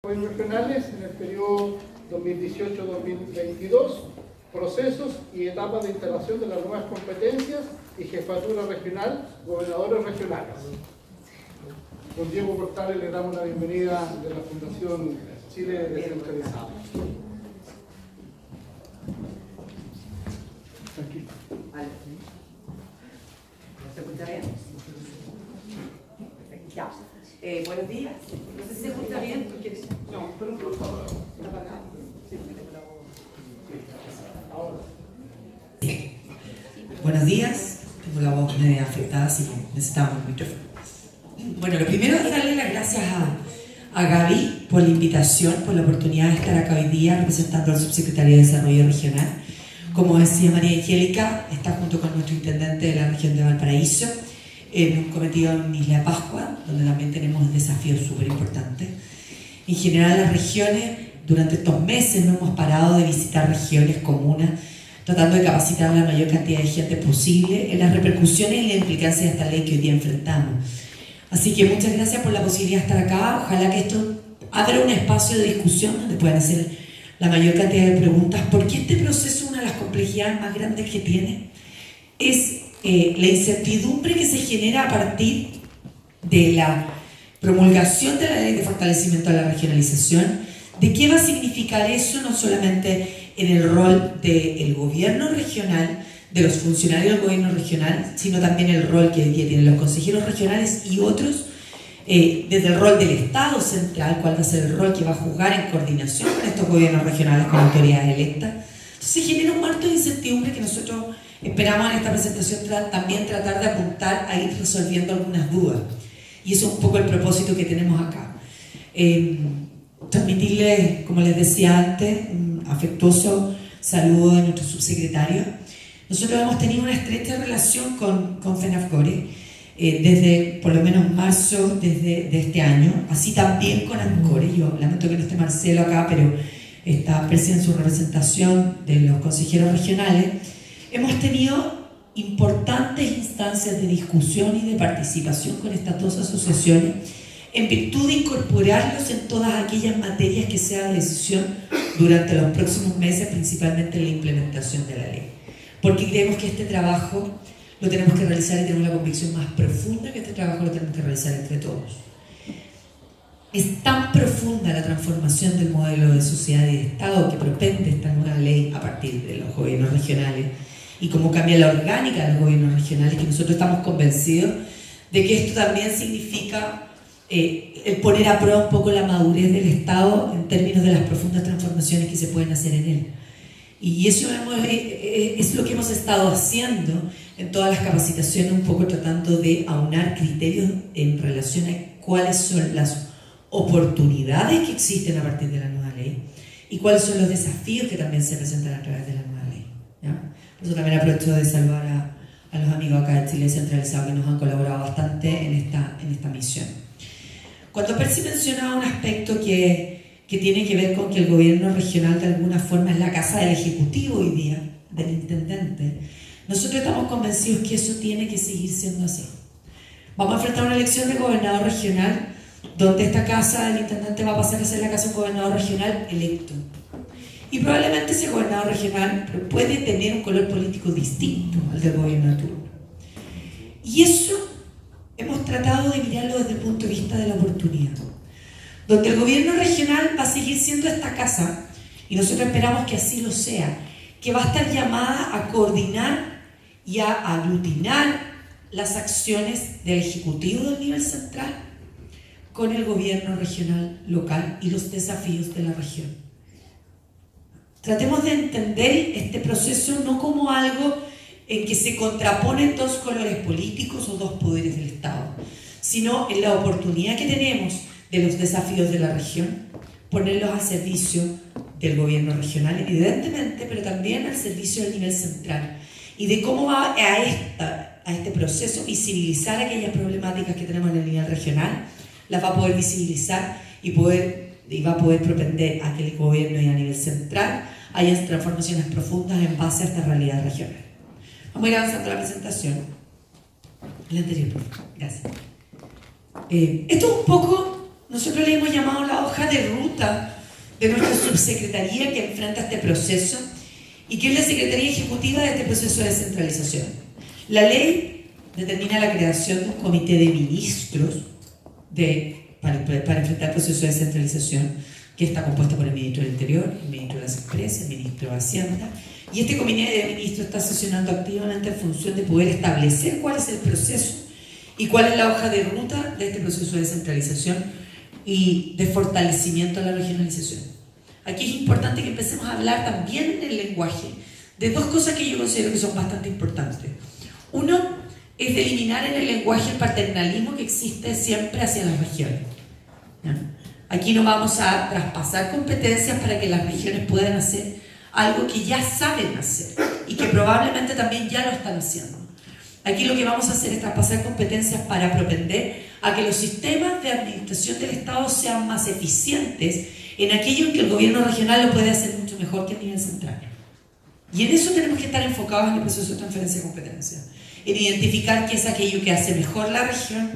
regionales en el periodo 2018-2022, procesos y etapas de instalación de las nuevas competencias y jefatura regional, gobernadores regionales. Don Diego Portales le damos la bienvenida de la Fundación Chile Descentralizado. Tranquilo. Vale. ¿Se escucha bien? Ya. Buenos días. No sé si se escucha bien. No, pero por favor. ¿Está para acá? Ahora. Buenos días. Tengo la voz media afectada, así que necesitamos un micrófono. Bueno, lo primero es darle las gracias a Gaby por la invitación, por la oportunidad de estar acá hoy día representando al Subsecretario de Desarrollo Regional. Como decía María Angélica, está junto con nuestro intendente de la región de Valparaíso en un cometido en Isla de Pascua, donde también tenemos desafíos súper importantes. En general, las regiones, durante estos meses no hemos parado de visitar regiones, comunas, tratando de capacitar a la mayor cantidad de gente posible en las repercusiones y la implicancia de esta ley que hoy día enfrentamos. Así que muchas gracias por la posibilidad de estar acá. Ojalá que esto abra un espacio de discusión donde puedan hacer la mayor cantidad de preguntas, porque este proceso, una de las complejidades más grandes que tiene, es la incertidumbre que se genera a partir de la promulgación de la ley de fortalecimiento de la regionalización, de qué va a significar eso no solamente en el rol del gobierno regional, de los funcionarios del gobierno regional, sino también el rol que hoy día tienen los consejeros regionales y otros, desde el rol del Estado central, cuál va a ser el rol que va a jugar en coordinación con estos gobiernos regionales, con autoridades electas. Entonces genera un marco de incertidumbre que nosotros esperamos en esta presentación también tratar de apuntar a ir resolviendo algunas dudas. Y eso es un poco el propósito que tenemos acá. Transmitirles, como les decía antes, un afectuoso saludo de nuestro subsecretario. Nosotros hemos tenido una estrecha relación con FENAFCORE desde por lo menos marzo de este año, así también con ANCORE. Yo lamento que no esté Marcelo acá, pero está presente en su representación de los consejeros regionales. Hemos tenido importantes instancias de discusión y de participación con estas dos asociaciones en virtud de incorporarlos en todas aquellas materias que sea de decisión durante los próximos meses, principalmente en la implementación de la ley. Porque creemos que este trabajo lo tenemos que realizar y tenemos la convicción más profunda que este trabajo lo tenemos que realizar entre todos. Es tan profunda la transformación del modelo de sociedad y de Estado que propende esta nueva ley a partir de los gobiernos regionales y cómo cambia la orgánica de los gobiernos regionales, que nosotros estamos convencidos de que esto también significa el poner a prueba un poco la madurez del Estado en términos de las profundas transformaciones que se pueden hacer en él. Y eso es lo que hemos estado haciendo en todas las capacitaciones, un poco tratando de aunar criterios en relación a cuáles son las oportunidades que existen a partir de la nueva ley y cuáles son los desafíos que también se presentan a través de la nueva ley, ¿ya? Por eso también aprovecho de saludar a los amigos acá de Chile Descentralizado que nos han colaborado bastante en esta misión. Cuando Percy mencionaba un aspecto que tiene que ver con que el gobierno regional de alguna forma es la casa del ejecutivo hoy día, del intendente, nosotros estamos convencidos que eso tiene que seguir siendo así. Vamos a enfrentar una elección de gobernador regional donde esta casa del intendente va a pasar a ser la casa de un gobernador regional electo. Y probablemente ese gobernador regional puede tener un color político distinto al del gobierno de turno. Y eso hemos tratado de mirarlo desde el punto de vista de la oportunidad, donde el gobierno regional va a seguir siendo esta casa, y nosotros esperamos que así lo sea, que va a estar llamada a coordinar y a aglutinar las acciones del Ejecutivo del nivel central con el gobierno regional local y los desafíos de la región. Tratemos de entender este proceso no como algo en que se contraponen dos colores políticos o dos poderes del Estado, sino en la oportunidad que tenemos de los desafíos de la región, ponerlos al servicio del gobierno regional, evidentemente, pero también al servicio del nivel central, y de cómo va a este proceso visibilizar aquellas problemáticas que tenemos en el nivel regional, las va a poder visibilizar y va a poder propender a que el gobierno y a nivel central haya transformaciones profundas en base a esta realidad regional. Vamos a ir avanzando la presentación. El anterior, por favor. Gracias. Esto es un poco nosotros le hemos llamado la hoja de ruta de nuestra subsecretaría que enfrenta este proceso y que es la Secretaría Ejecutiva de este proceso de descentralización. La ley determina la creación de un comité de ministros para enfrentar el proceso de descentralización, que está compuesto por el ministro del Interior, el ministro de las Empresas, el ministro de Hacienda, y este comité de ministros está sesionando activamente en función de poder establecer cuál es el proceso y cuál es la hoja de ruta de este proceso de descentralización y de fortalecimiento de la regionalización. Aquí es importante que empecemos a hablar también en el lenguaje de dos cosas que yo considero que son bastante importantes. Uno es de eliminar en el lenguaje el paternalismo que existe siempre hacia las regiones. ¿Ya? Aquí no vamos a traspasar competencias para que las regiones puedan hacer algo que ya saben hacer y que probablemente también ya lo están haciendo. Aquí lo que vamos a hacer es traspasar competencias para propender a que los sistemas de administración del Estado sean más eficientes en aquello en que el gobierno regional lo puede hacer mucho mejor que a nivel central. Y en eso tenemos que estar enfocados en el proceso de transferencia de competencia, en identificar qué es aquello que hace mejor la región,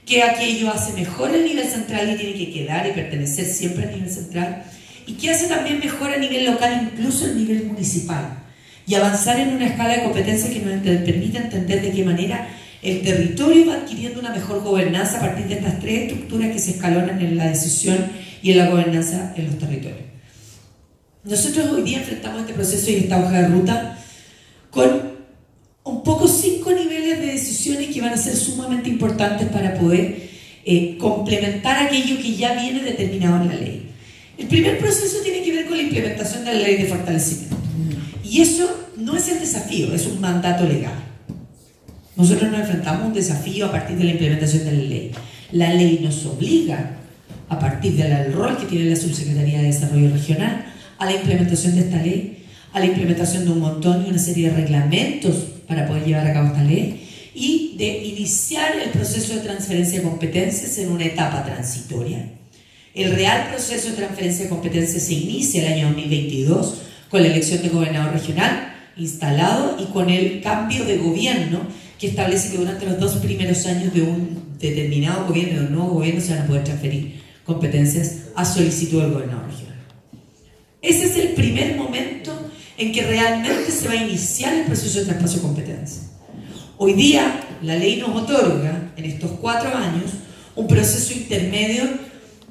qué aquello hace mejor el nivel central y tiene que quedar y pertenecer siempre al nivel central, y qué hace también mejor a nivel local, incluso a nivel municipal, y avanzar en una escala de competencias que nos permita entender de qué manera el territorio va adquiriendo una mejor gobernanza a partir de estas tres estructuras que se escalonan en la decisión y en la gobernanza en los territorios. Nosotros hoy día enfrentamos este proceso y esta hoja de ruta con un poco 5 niveles de decisiones que van a ser sumamente importantes para poder complementar aquello que ya viene determinado en la ley. El primer proceso tiene que ver con la implementación de la ley de fortalecimiento. Y eso no es el desafío, es un mandato legal. Nosotros nos enfrentamos a un desafío a partir de la implementación de la ley. La ley nos obliga, a partir del rol que tiene la Subsecretaría de Desarrollo Regional, a la implementación de esta ley, a la implementación de un montón y una serie de reglamentos para poder llevar a cabo esta ley y de iniciar el proceso de transferencia de competencias en una etapa transitoria. El real proceso de transferencia de competencias se inicia el año 2022 con la elección de gobernador regional instalado y con el cambio de gobierno que establece que durante los 2 primeros años de un determinado gobierno, de un nuevo gobierno, se van a poder transferir competencias a solicitud del gobernador regional. Ese es el primer momento en que realmente se va a iniciar el proceso de traspaso de competencias. Hoy día la ley nos otorga, en estos 4 años, un proceso intermedio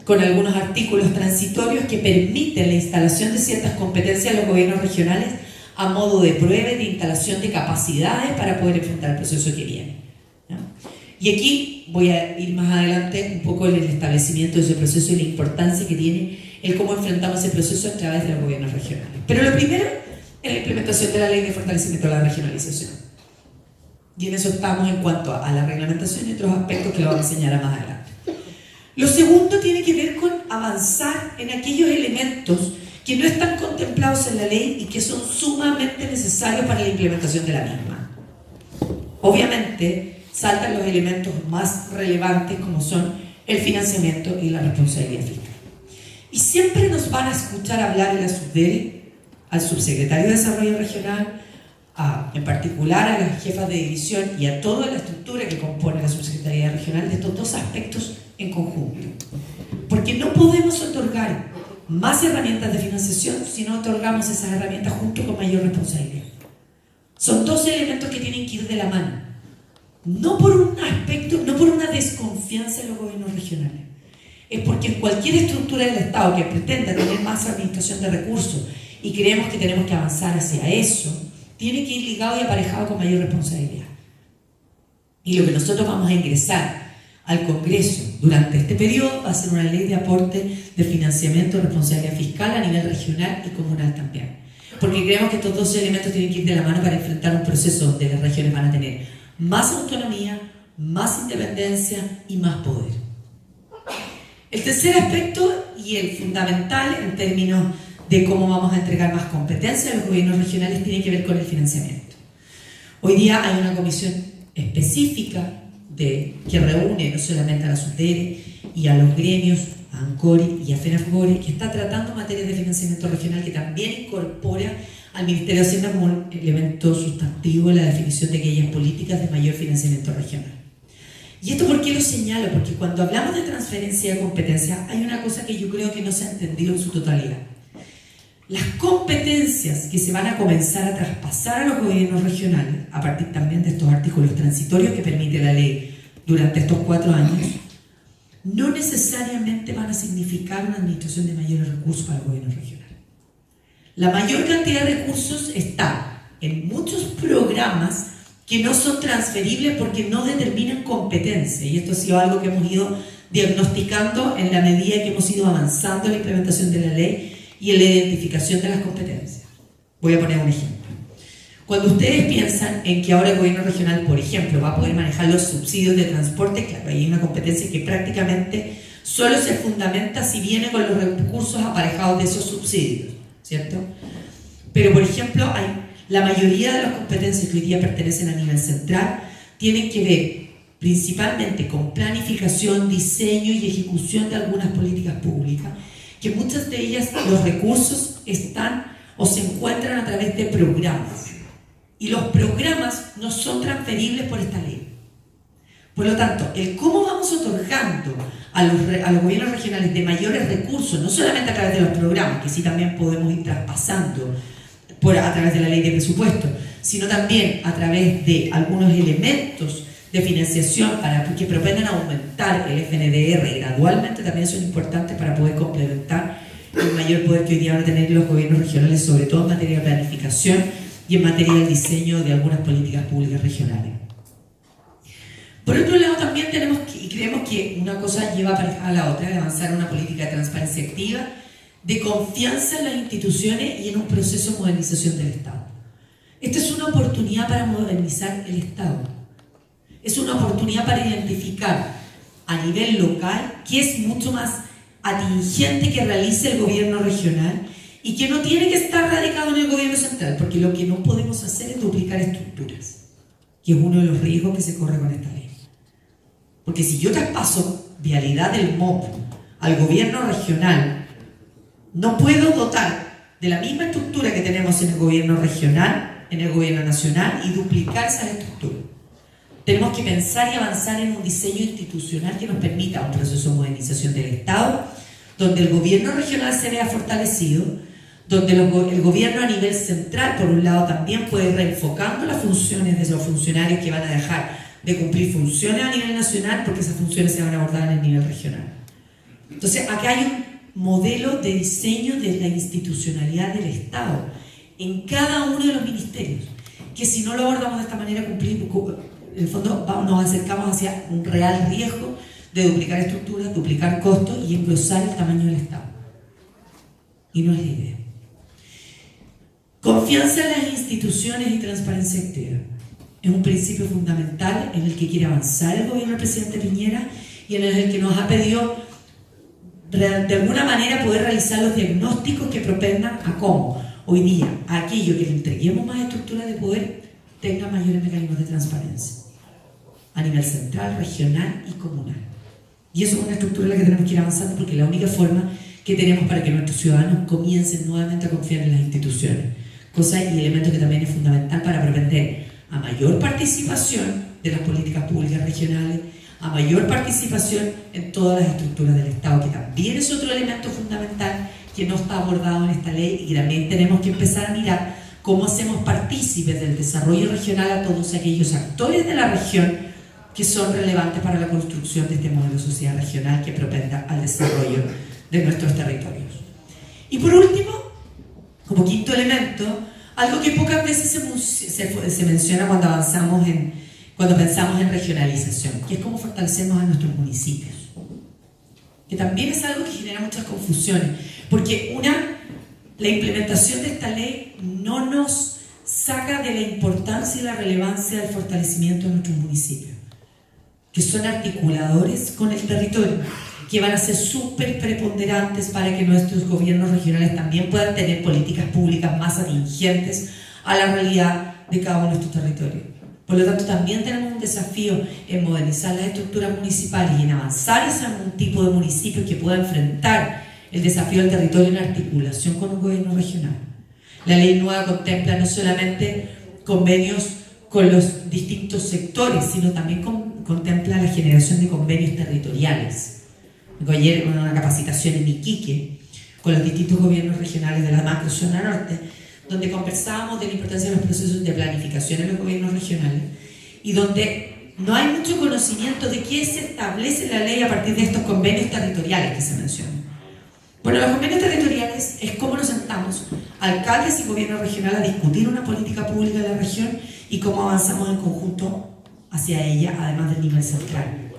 con algunos artículos transitorios que permiten la instalación de ciertas competencias a los gobiernos regionales a modo de prueba y de instalación de capacidades para poder enfrentar el proceso que viene. ¿No? Y aquí voy a ir más adelante un poco en el establecimiento de ese proceso y la importancia que tiene el cómo enfrentamos ese proceso a través de los gobiernos regionales. Pero lo primero es la implementación de la ley de fortalecimiento de la regionalización. Y en eso estamos en cuanto a la reglamentación y otros aspectos que lo vamos a enseñar más adelante. Lo segundo tiene que ver con avanzar en aquellos elementos que no están contemplados en la ley y que son sumamente necesarios para la implementación de la misma. Obviamente, saltan los elementos más relevantes como son el financiamiento y la responsabilidad fiscal. Y siempre nos van a escuchar hablar en la SUBDERE, al subsecretario de Desarrollo Regional, en particular a las jefas de división y a toda la estructura que compone la Subsecretaría Regional de estos dos aspectos en conjunto. Porque no podemos otorgar más herramientas de financiación si no otorgamos esas herramientas junto con mayor responsabilidad. Son dos elementos que tienen que ir de la mano. No por un aspecto, no por una desconfianza en los gobiernos regionales. Es porque en cualquier estructura del Estado que pretenda tener más administración de recursos y creemos que tenemos que avanzar hacia eso, tiene que ir ligado y aparejado con mayor responsabilidad. Y lo que nosotros vamos a ingresar al Congreso durante este periodo va a ser una ley de aporte de financiamiento de responsabilidad fiscal a nivel regional y comunal también. Porque creemos que estos dos elementos tienen que ir de la mano para enfrentar un proceso donde las regiones van a tener más autonomía, más independencia y más poder. El tercer aspecto y el fundamental en términos de cómo vamos a entregar más competencia a los gobiernos regionales tiene que ver con el financiamiento. Hoy día hay una comisión específica que reúne no solamente a la SUBDERE y a los gremios, a ANCORE y a FENAFGORE, que está tratando materias de financiamiento regional que también incorpora al Ministerio de Hacienda como elemento sustantivo en la definición de aquellas políticas de mayor financiamiento regional. ¿Y esto por qué lo señalo? Porque cuando hablamos de transferencia de competencias hay una cosa que yo creo que no se ha entendido en su totalidad. Las competencias que se van a comenzar a traspasar a los gobiernos regionales, a partir también de estos artículos transitorios que permite la ley durante estos 4 años, no necesariamente van a significar una administración de mayores recursos para los gobiernos regionales. La mayor cantidad de recursos está en muchos programas que no son transferibles porque no determinan competencia, y esto ha sido algo que hemos ido diagnosticando en la medida que hemos ido avanzando en la implementación de la ley y en la identificación de las competencias. Voy a poner un ejemplo. Cuando ustedes piensan en que ahora el gobierno regional, por ejemplo, va a poder manejar los subsidios de transporte, claro, hay una competencia que prácticamente solo se fundamenta si viene con los recursos aparejados de esos subsidios, ¿cierto? Pero, por ejemplo, la mayoría de las competencias que hoy día pertenecen a nivel central tienen que ver principalmente con planificación, diseño y ejecución de algunas políticas públicas, que muchas de ellas los recursos están o se encuentran a través de programas. Y los programas no son transferibles por esta ley. Por lo tanto, el cómo vamos otorgando a los gobiernos regionales de mayores recursos, no solamente a través de los programas, que sí también podemos ir traspasando a través de la ley de presupuesto, sino también a través de algunos elementos de financiación que propendan a aumentar el FNDR gradualmente, también son importantes para poder complementar el mayor poder que hoy día van a tener los gobiernos regionales, sobre todo en materia de planificación y en materia del diseño de algunas políticas públicas regionales. Por otro lado, también creemos que una cosa lleva a la otra, de avanzar en una política de transparencia activa, de confianza en las instituciones y en un proceso de modernización del Estado. Esta es una oportunidad para modernizar el Estado. Es una oportunidad para identificar a nivel local qué es mucho más atingente que realice el gobierno regional y que no tiene que estar radicado en el gobierno central, porque lo que no podemos hacer es duplicar estructuras, que es uno de los riesgos que se corre con esta ley. Porque si yo traspaso vialidad del MOP al gobierno regional, no puedo dotar de la misma estructura que tenemos en el gobierno regional, en el gobierno nacional, y duplicar esas estructuras. Tenemos que pensar y avanzar en un diseño institucional que nos permita un proceso de modernización del Estado, donde el gobierno regional se vea fortalecido, donde el gobierno a nivel central, por un lado, también puede ir reenfocando las funciones de los funcionarios que van a dejar de cumplir funciones a nivel nacional, porque esas funciones se van a abordar en el nivel regional. Entonces, acá hay un modelo de diseño de la institucionalidad del Estado en cada uno de los ministerios, que si no lo abordamos de esta manera, en el fondo nos acercamos hacia un real riesgo de duplicar estructuras, duplicar costos y engrosar el tamaño del Estado. Y no es la idea. Confianza en las instituciones y transparencia activa es un principio fundamental en el que quiere avanzar el gobierno del presidente Piñera y en el que nos ha pedido de alguna manera poder realizar los diagnósticos que propendan a cómo hoy día a aquello que le entreguemos más estructuras de poder tenga mayores mecanismos de transparencia a nivel central, regional y comunal. Y eso es una estructura en la que tenemos que ir avanzando, porque es la única forma que tenemos para que nuestros ciudadanos comiencen nuevamente a confiar en las instituciones, cosa y elemento que también es fundamental para propender a mayor participación de las políticas públicas regionales, a mayor participación en todas las estructuras del Estado, que también es otro elemento fundamental que no está abordado en esta ley y que también tenemos que empezar a mirar cómo hacemos partícipes del desarrollo regional a todos aquellos actores de la región que son relevantes para la construcción de este modelo de sociedad regional que propenda al desarrollo de nuestros territorios. Y por último, como quinto elemento, algo que pocas veces se menciona cuando pensamos en regionalización, que es cómo fortalecemos a nuestros municipios, que también es algo que genera muchas confusiones, porque la implementación de esta ley no nos saca de la importancia y la relevancia del fortalecimiento de nuestros municipios, que son articuladores con el territorio, que van a ser súper preponderantes para que nuestros gobiernos regionales también puedan tener políticas públicas más atingentes a la realidad de cada uno de nuestros territorios. Por lo tanto, también tenemos un desafío en modernizar las estructuras municipales y en avanzar hacia un tipo de municipio que pueda enfrentar el desafío del territorio en articulación con un gobierno regional. La ley nueva contempla no solamente convenios con los distintos sectores, sino también contempla la generación de convenios territoriales. Ayer en una capacitación en Iquique con los distintos gobiernos regionales de la macrozona norte, donde conversábamos de la importancia de los procesos de planificación en los gobiernos regionales y donde no hay mucho conocimiento de qué se establece la ley a partir de estos convenios territoriales que se mencionan. Bueno, los convenios territoriales es cómo nos sentamos, alcaldes y gobierno regional, a discutir una política pública de la región y cómo avanzamos en conjunto hacia ella, además del nivel central.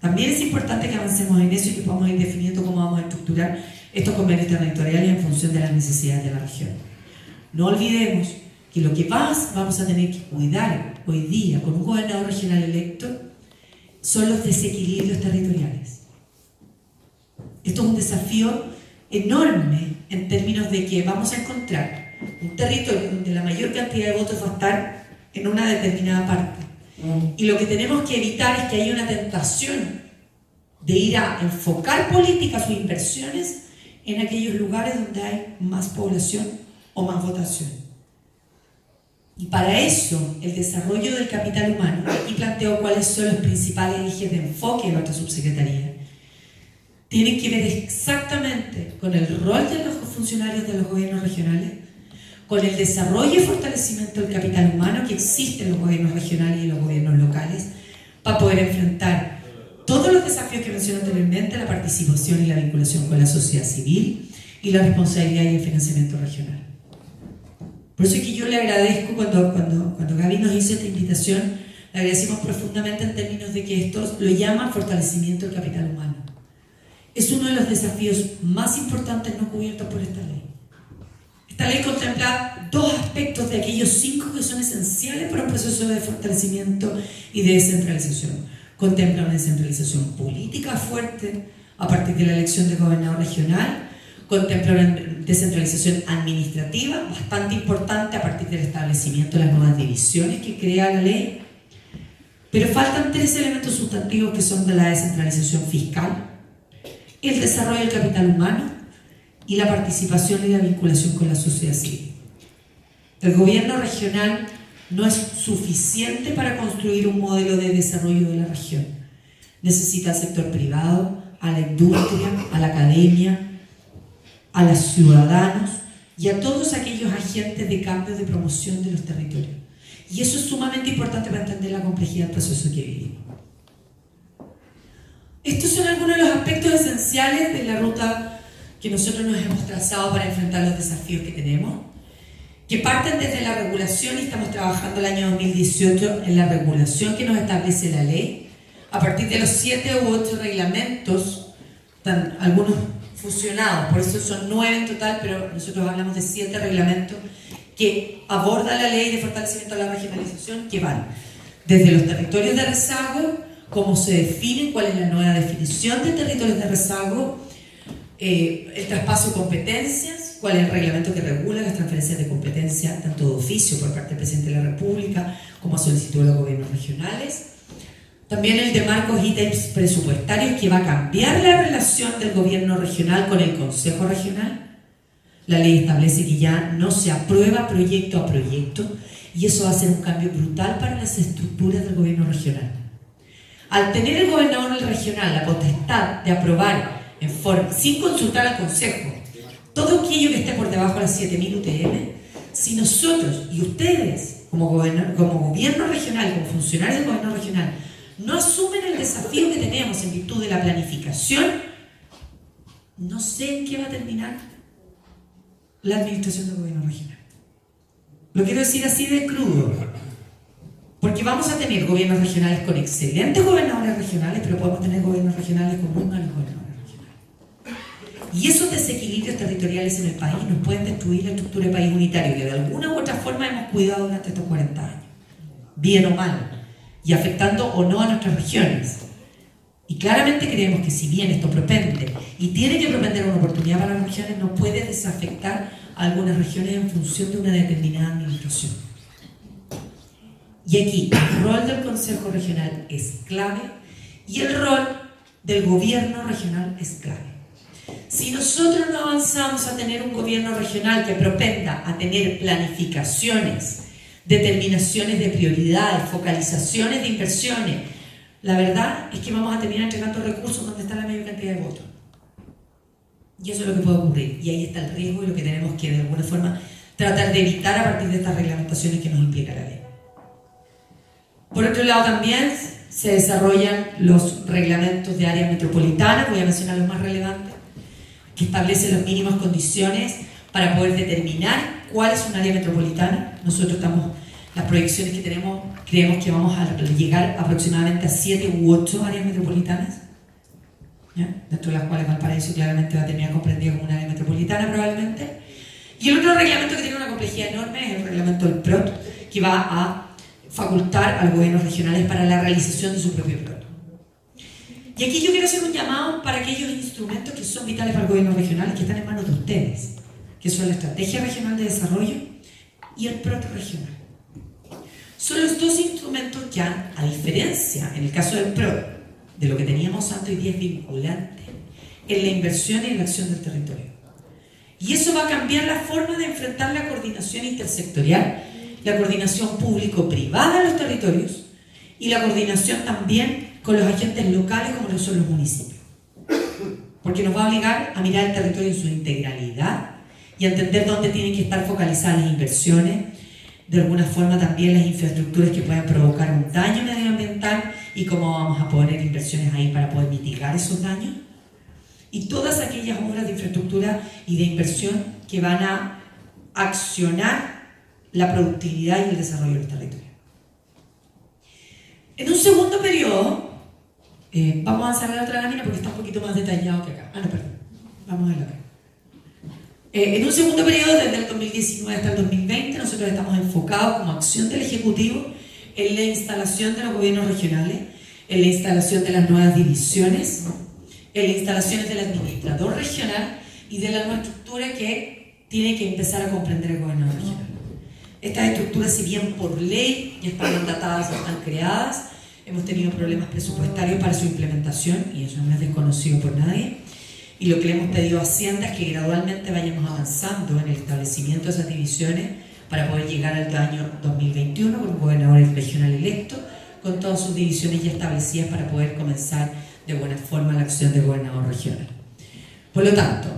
También es importante que avancemos en eso y que podamos ir definiendo cómo vamos a estructurar estos convenios territoriales en función de las necesidades de la región. No olvidemos que lo que vamos a tener que cuidar hoy día con un gobernador regional electo son los desequilibrios territoriales. Esto es un desafío enorme en términos de que vamos a encontrar un territorio donde la mayor cantidad de votos va a estar en una determinada parte. Y lo que tenemos que evitar es que haya una tentación de ir a enfocar políticas o inversiones en aquellos lugares donde hay más población o más votación. Y para eso, el desarrollo del capital humano, aquí planteo cuáles son los principales ejes de enfoque de nuestra subsecretaría, tienen que ver exactamente con el rol de los funcionarios de los gobiernos regionales, con el desarrollo y fortalecimiento del capital humano que existe en los gobiernos regionales y en los gobiernos locales, para poder enfrentar todos los desafíos que mencioné anteriormente, la participación y la vinculación con la sociedad civil y la responsabilidad y el financiamiento regional. Por eso es que yo le agradezco cuando Gaby nos hizo esta invitación, le agradecemos profundamente en términos de que esto lo llama fortalecimiento del capital humano. Es uno de los desafíos más importantes no cubiertos por esta ley. Esta ley contempla dos aspectos de aquellos 5 que son esenciales para un proceso de fortalecimiento y de descentralización. Contempla una descentralización política fuerte a partir de la elección de gobernador regional, contempla una descentralización administrativa bastante importante a partir del establecimiento de las nuevas divisiones que crea la ley, pero faltan 3 elementos sustantivos que son de la descentralización fiscal, el desarrollo del capital humano y la participación y la vinculación con la sociedad civil. El gobierno regional no es suficiente para construir un modelo de desarrollo de la región. Necesita al sector privado, a la industria, a la academia, a los ciudadanos y a todos aquellos agentes de cambio de promoción de los territorios. Y eso es sumamente importante para entender la complejidad del proceso que vivimos. Estos son algunos de los aspectos esenciales de la ruta que nosotros nos hemos trazado para enfrentar los desafíos que tenemos, que parten desde la regulación y estamos trabajando el año 2018 en la regulación que nos establece la ley, a partir de los 7 u 8 reglamentos, algunos fusionados, por eso son 9 en total, pero nosotros hablamos de 7 reglamentos que aborda la ley de fortalecimiento de la regionalización, que van desde los territorios de rezago, cómo se definen, cuál es la nueva definición de territorios de rezago, el traspaso de competencias, cuál es el reglamento que regula las transferencias de competencia, tanto de oficio por parte del Presidente de la República, como a solicitud de los gobiernos regionales. También el de marcos ítems presupuestarios, que va a cambiar la relación del gobierno regional con el Consejo Regional. La ley establece que ya no se aprueba proyecto a proyecto, y eso va a ser un cambio brutal para las estructuras del gobierno regional. Al tener el gobernador regional la potestad de aprobar en forma, sin consultar al Consejo, todo aquello que esté por debajo de las 7.000 UTM, si nosotros y ustedes, como gobierno regional, como funcionarios del gobierno regional, no asumen el desafío que tenemos en virtud de la planificación, no sé en qué va a terminar la administración del gobierno regional. Lo quiero decir así de crudo, porque vamos a tener gobiernos regionales con excelentes gobernadores regionales, pero podemos tener gobiernos regionales con muy malos gobernadores regionales. Y esos desequilibrios territoriales en el país nos pueden destruir la estructura de país unitario, que de alguna u otra forma hemos cuidado durante estos 40 años, bien o mal, y afectando o no a nuestras regiones. Y claramente creemos que si bien esto propende y tiene que propender una oportunidad para las regiones, no puede desafectar a algunas regiones en función de una determinada administración. Y aquí el rol del Consejo Regional es clave y el rol del gobierno regional es clave. Si nosotros no avanzamos a tener un gobierno regional que propenda a tener planificaciones, determinaciones de prioridades, focalizaciones de inversiones, la verdad es que vamos a terminar entregando recursos donde está la mayor cantidad de votos. Y eso es lo que puede ocurrir. Y ahí está el riesgo y lo que tenemos que, de alguna forma, tratar de evitar a partir de estas reglamentaciones que nos implica la ley. Por otro lado, también se desarrollan los reglamentos de áreas metropolitanas, voy a mencionar los más relevantes, que establecen las mínimas condiciones para poder determinar cuál es un área metropolitana. Nosotros las proyecciones que tenemos, creemos que vamos a llegar aproximadamente a 7 u 8 áreas metropolitanas, ¿ya? Dentro de las cuales Valparaíso claramente va a terminar comprendido como un área metropolitana probablemente. Y el otro reglamento que tiene una complejidad enorme es el reglamento del PROT, que va a facultar a los gobiernos regionales para la realización de su propio PROT. Y aquí yo quiero hacer un llamado para aquellos instrumentos que son vitales para el gobierno regional, que están en manos de ustedes, que son la Estrategia Regional de Desarrollo y el PROT regional. Son los dos instrumentos que, a diferencia, en el caso del PROT, de lo que teníamos antes, hoy día es vinculante en la inversión y en la acción del territorio. Y eso va a cambiar la forma de enfrentar la coordinación intersectorial, la coordinación público-privada en los territorios y la coordinación también con los agentes locales como lo son los municipios. Porque nos va a obligar a mirar el territorio en su integralidad y a entender dónde tienen que estar focalizadas las inversiones, de alguna forma también las infraestructuras que puedan provocar un daño medioambiental y cómo vamos a poner inversiones ahí para poder mitigar esos daños. Y todas aquellas obras de infraestructura y de inversión que van a accionar la productividad y el desarrollo del territorio. En un segundo periodo, vamos a avanzar a la otra lámina porque está un poquito más detallado que acá. No, perdón. Vamos a verlo acá. En un segundo periodo, desde el 2019 hasta el 2020, nosotros estamos enfocados como acción del Ejecutivo en la instalación de los gobiernos regionales, en la instalación de las nuevas divisiones, en las instalaciones del administrador regional y de la nueva estructura que tiene que empezar a comprender el gobierno regional. Estas estructuras, si bien por ley ya están mandatadas, ya están creadas, hemos tenido problemas presupuestarios para su implementación y eso no es desconocido por nadie. Y lo que le hemos pedido a Hacienda es que gradualmente vayamos avanzando en el establecimiento de esas divisiones para poder llegar al año 2021 con un gobernador regional electo, con todas sus divisiones ya establecidas para poder comenzar de buena forma la acción de gobernador regional. Por lo tanto,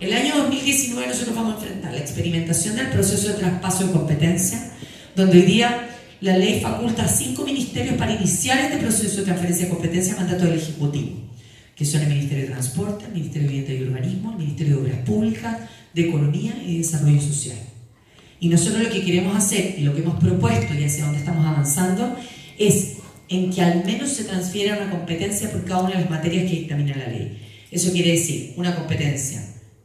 el año 2019 nosotros vamos a enfrentar la experimentación del proceso de traspaso de competencia, donde hoy día la ley faculta a 5 ministerios para iniciar este proceso de transferencia de competencia a mandato del Ejecutivo, que son el Ministerio de Transporte, el Ministerio de Vivienda y Urbanismo, el Ministerio de Obras Públicas, de Economía y de Desarrollo Social. Y nosotros lo que queremos hacer y lo que hemos propuesto y hacia donde estamos avanzando es en que al menos se transfiera una competencia por cada una de las materias que dictamina la ley. Eso quiere decir una competencia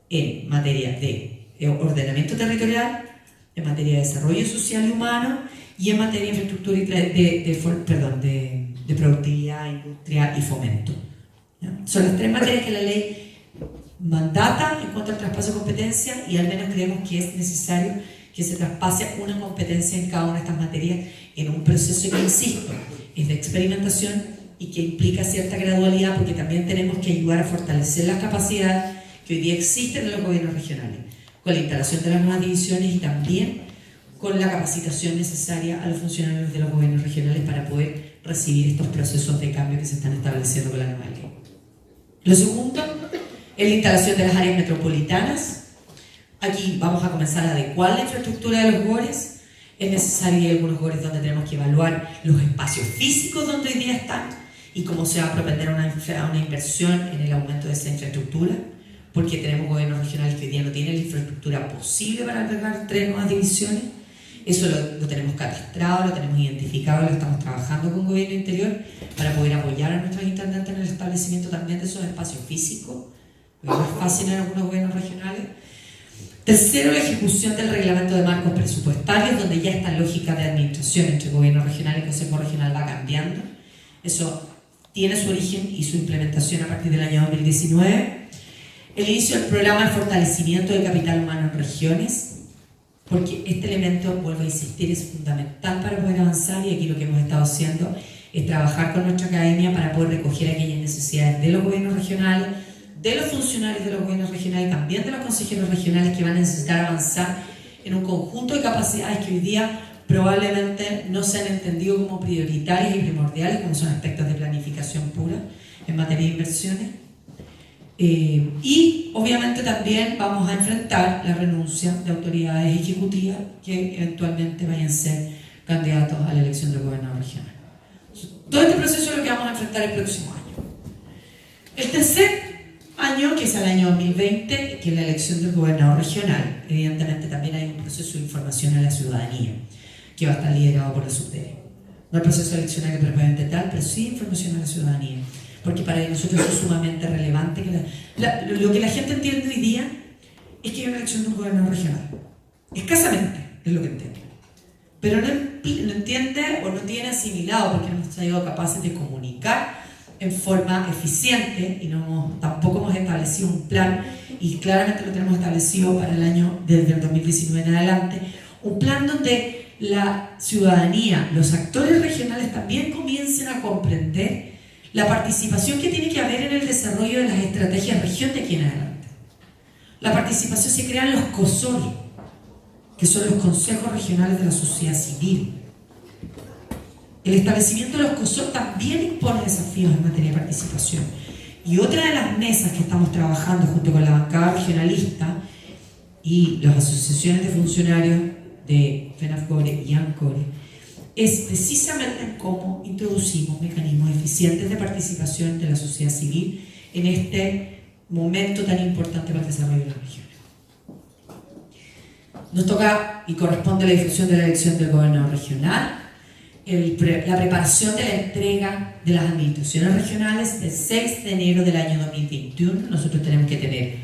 en materia de ordenamiento territorial, en materia de desarrollo social y humano y en materia de infraestructura y de productividad, industria y fomento. ¿Ya? Son las 3 materias que la ley mandata en cuanto al traspaso de competencia y al menos creemos que es necesario que se traspase una competencia en cada una de estas materias en un proceso que, insisto, es de experimentación y que implica cierta gradualidad porque también tenemos que ayudar a fortalecer las capacidades que hoy día existen en los gobiernos regionales, con la instalación de las nuevas divisiones y también con la capacitación necesaria a los funcionarios de los gobiernos regionales para poder recibir estos procesos de cambio que se están estableciendo con la nueva ley. Lo segundo es la instalación de las áreas metropolitanas. Aquí vamos a comenzar a adecuar la infraestructura de los GORES. Es necesario, hay algunos GORES donde tenemos que evaluar los espacios físicos donde hoy día están y cómo se va a propender a una inversión en el aumento de esa infraestructura, porque tenemos gobiernos regionales que hoy día no tienen la infraestructura posible para albergar 3 nuevas divisiones. Eso lo tenemos catastrado, lo tenemos identificado, lo estamos trabajando con Gobierno Interior para poder apoyar a nuestros intendentes en el establecimiento también de esos espacios físicos, porque no es fácil en algunos gobiernos regionales. Tercero, la ejecución del reglamento de marcos presupuestarios, donde ya esta lógica de administración entre gobierno regional y consejo regional va cambiando. Eso tiene su origen y su implementación a partir del año 2019. El inicio del programa de fortalecimiento del capital humano en regiones, porque este elemento, vuelvo a insistir, es fundamental para poder avanzar y aquí lo que hemos estado haciendo es trabajar con nuestra academia para poder recoger aquellas necesidades de los gobiernos regionales, de los funcionarios de los gobiernos regionales y también de los consejeros regionales que van a necesitar avanzar en un conjunto de capacidades que hoy día probablemente no se han entendido como prioritarias y primordiales, como son aspectos de planificación pura en materia de inversiones. Y obviamente también vamos a enfrentar la renuncia de autoridades ejecutivas que eventualmente vayan a ser candidatos a la elección del gobernador regional. Todo este proceso es lo que vamos a enfrentar el próximo año. El tercer año, que es el año 2020, que es la elección del gobernador regional, evidentemente también hay un proceso de información a la ciudadanía que va a estar liderado por la SUDERE. No el proceso eleccionario propiamente tal, pero sí información a la ciudadanía, porque para nosotros es sumamente relevante que lo que la gente entiende hoy día es que hay una elección de un gobernador regional. Escasamente es lo que entiende, pero no entiende o no tiene asimilado, porque no hemos sido capaces de comunicar en forma eficiente y tampoco hemos establecido un plan, y claramente lo tenemos establecido para el año desde el 2019 en adelante, un plan donde la ciudadanía, los actores regionales también comiencen a comprender la participación que tiene que haber en el desarrollo de las estrategias región de aquí en adelante. La participación se crean los COSOR, que son los consejos regionales de la sociedad civil. El establecimiento de los COSOR también impone desafíos en materia de participación. Y otra de las mesas que estamos trabajando junto con la bancada regionalista y las asociaciones de funcionarios de FENAFCORE y ANCORE es precisamente en cómo introducimos mecanismos eficientes de participación de la sociedad civil en este momento tan importante para el desarrollo de la región. Nos toca y corresponde la difusión de la elección del gobernador regional, la preparación de la entrega de las administraciones regionales el 6 de enero del año 2021. Nosotros tenemos que tener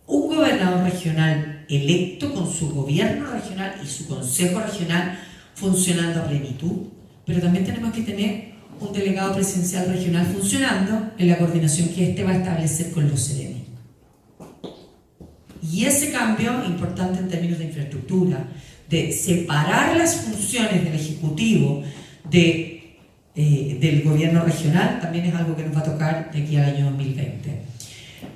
un gobernador regional electo con su gobierno regional y su consejo regional funcionando a plenitud, pero también tenemos que tener un delegado presidencial regional funcionando en la coordinación que éste va a establecer con los CEREMI. Y ese cambio, importante en términos de infraestructura, de separar las funciones del Ejecutivo del gobierno regional, también es algo que nos va a tocar de aquí al año 2020.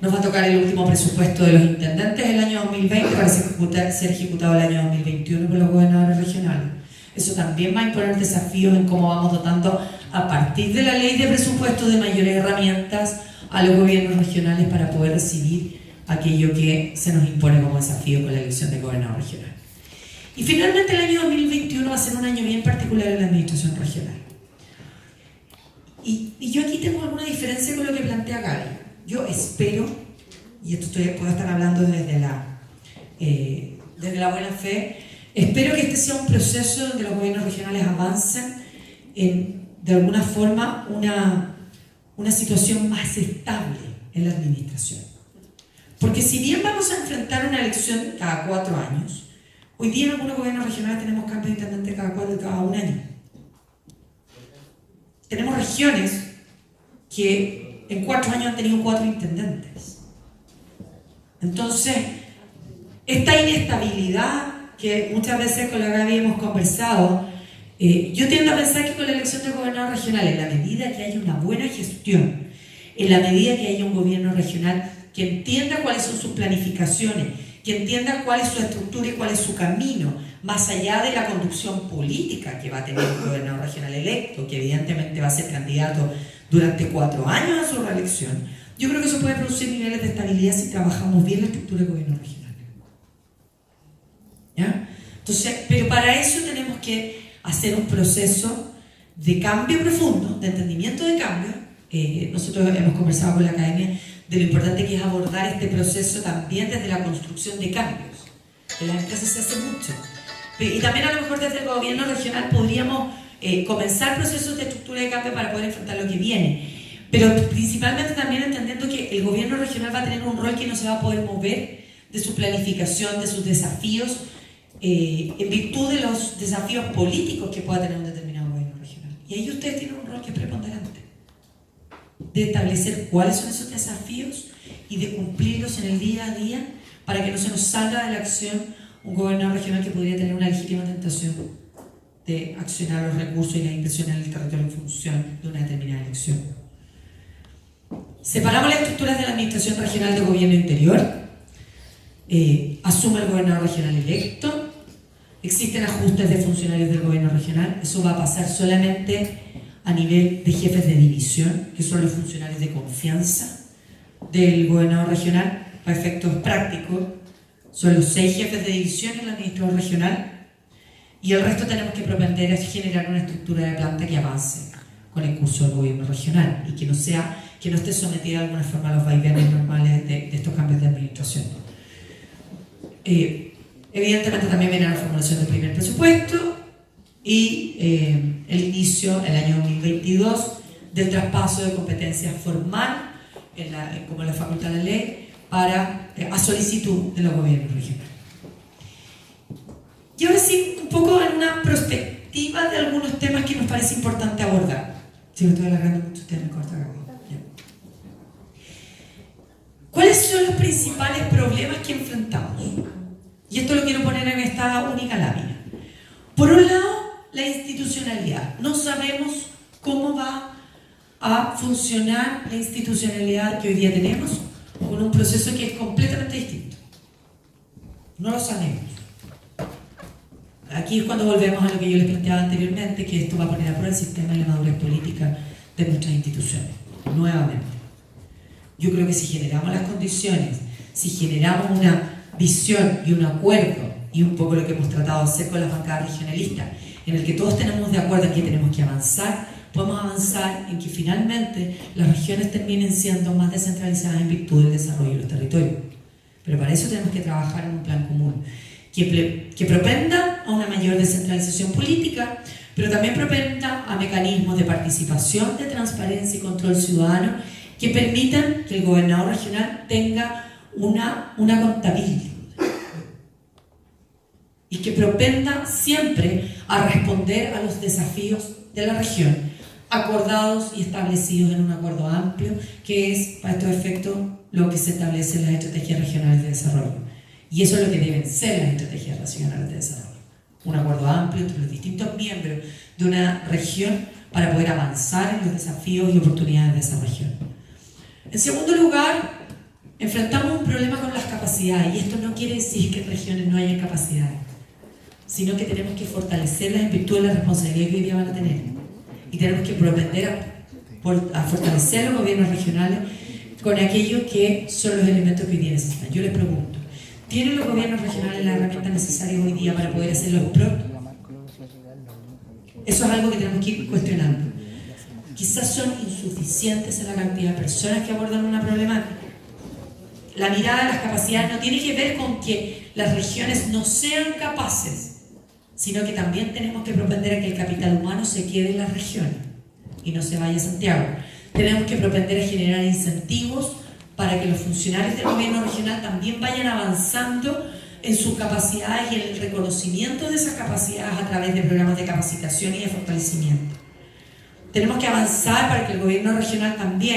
Nos va a tocar el último presupuesto de los intendentes del año 2020 para ser ejecutado el año 2021 por los gobernadores regionales. Eso también va a imponer desafíos en cómo vamos dotando a partir de la ley de presupuesto de mayores herramientas a los gobiernos regionales para poder recibir aquello que se nos impone como desafío con la elección de gobernador regional. Y finalmente el año 2021 va a ser un año bien particular en la administración regional. Y yo aquí tengo alguna diferencia con lo que plantea Gaby. Yo espero, y esto puedo estar hablando desde la buena fe, espero que este sea un proceso donde los gobiernos regionales avancen en, de alguna forma, una situación más estable en la administración. Porque si bien vamos a enfrentar una elección cada 4 años, hoy día en algunos gobiernos regionales tenemos cambios de intendente cada un año. Tenemos regiones que en 4 años han tenido 4 intendentes. Entonces, esta inestabilidad que muchas veces con la Gaby hemos conversado, yo tiendo a pensar que con la elección del gobernador regional, en la medida que haya una buena gestión, en la medida que haya un gobierno regional que entienda cuáles son sus planificaciones, que entienda cuál es su estructura y cuál es su camino, más allá de la conducción política que va a tener el gobernador regional electo, que evidentemente va a ser candidato durante 4 años a su reelección. Yo creo que eso puede producir niveles de estabilidad si trabajamos bien la estructura del gobierno regional. ¿Ya? Entonces, pero para eso tenemos que hacer un proceso de cambio profundo, de entendimiento de cambio. Nosotros hemos conversado con la academia de lo importante que es abordar este proceso también desde la construcción de cambios. En las empresas se hace mucho. Y también a lo mejor desde el gobierno regional podríamos comenzar procesos de estructura de cambio para poder enfrentar lo que viene. Pero principalmente también entendiendo que el gobierno regional va a tener un rol que no se va a poder mover de su planificación, de sus desafíos, en virtud de los desafíos políticos que pueda tener un determinado gobierno regional. Y ahí ustedes tienen un rol que es preponderante, de establecer cuáles son esos desafíos y de cumplirlos en el día a día para que no se nos salga de la acción un gobernador regional que podría tener una legítima tentación de accionar los recursos y las inversiones en el territorio en función de una determinada elección. Separamos las estructuras de la administración regional de gobierno interior. Asume el gobernador regional electo. existen ajustes de funcionarios del gobierno regional. Eso va a pasar solamente a nivel de jefes de división, que son los funcionarios de confianza del gobernador regional. Para efectos prácticos, son los 6 jefes de división y el administrador regional, y el resto tenemos que propender a generar una estructura de planta que avance con el curso del gobierno regional y que no esté sometida de alguna forma a los vaivenes normales de estos cambios de administración. Evidentemente también viene la formulación del primer presupuesto y el inicio, el año 2022, del traspaso de competencias formal, como la facultad de ley, a solicitud de los gobiernos regionales. Y ahora sí, un poco en una perspectiva de algunos temas que nos parece importante abordar. Si me estoy alargando mucho, usted me corta acá. ¿Cuáles son los principales problemas que enfrentamos? Y esto lo quiero poner en esta única lámina. Por un lado, la institucionalidad. No sabemos cómo va a funcionar la institucionalidad que hoy día tenemos con un proceso que es completamente distinto. No lo sabemos. Aquí es cuando volvemos a lo que yo les planteaba anteriormente, que esto va a poner a prueba el sistema y la madurez política de nuestras instituciones. Nuevamente. Yo creo que si generamos las condiciones, si generamos una visión y un acuerdo, y un poco lo que hemos tratado de hacer con las bancadas regionalistas, en el que todos tenemos de acuerdo en que tenemos que avanzar, podemos avanzar en que finalmente las regiones terminen siendo más descentralizadas en virtud del desarrollo de los territorios. Pero para eso tenemos que trabajar en un plan común, que propenda a una mayor descentralización política, pero también propenda a mecanismos de participación, de transparencia y control ciudadano que permitan que el gobernador regional tenga una contabilidad y que propenda siempre a responder a los desafíos de la región, acordados y establecidos en un acuerdo amplio, que es, para estos efectos, lo que se establece en las estrategias regionales de desarrollo. Y eso es lo que deben ser las estrategias regionales de desarrollo. Un acuerdo amplio entre los distintos miembros de una región para poder avanzar en los desafíos y oportunidades de esa región. En segundo lugar, enfrentamos un problema con las capacidades, y esto no quiere decir que en regiones no haya capacidades, sino que tenemos que fortalecerlas en virtud de la responsabilidad que hoy día van a tener. Y tenemos que propender a fortalecer los gobiernos regionales con aquellos que son los elementos que hoy día necesitan. Yo les pregunto, ¿tienen los gobiernos regionales las herramientas necesarias hoy día para poder hacer los PROT? Eso es algo que tenemos que ir cuestionando. Quizás son insuficientes en la cantidad de personas que abordan una problemática. La mirada de las capacidades no tiene que ver con que las regiones no sean capaces, sino que también tenemos que propender a que el capital humano se quede en las regiones y no se vaya a Santiago. Tenemos que propender a generar incentivos para que los funcionarios del gobierno regional también vayan avanzando en sus capacidades y en el reconocimiento de esas capacidades a través de programas de capacitación y de fortalecimiento. Tenemos que avanzar para que el gobierno regional también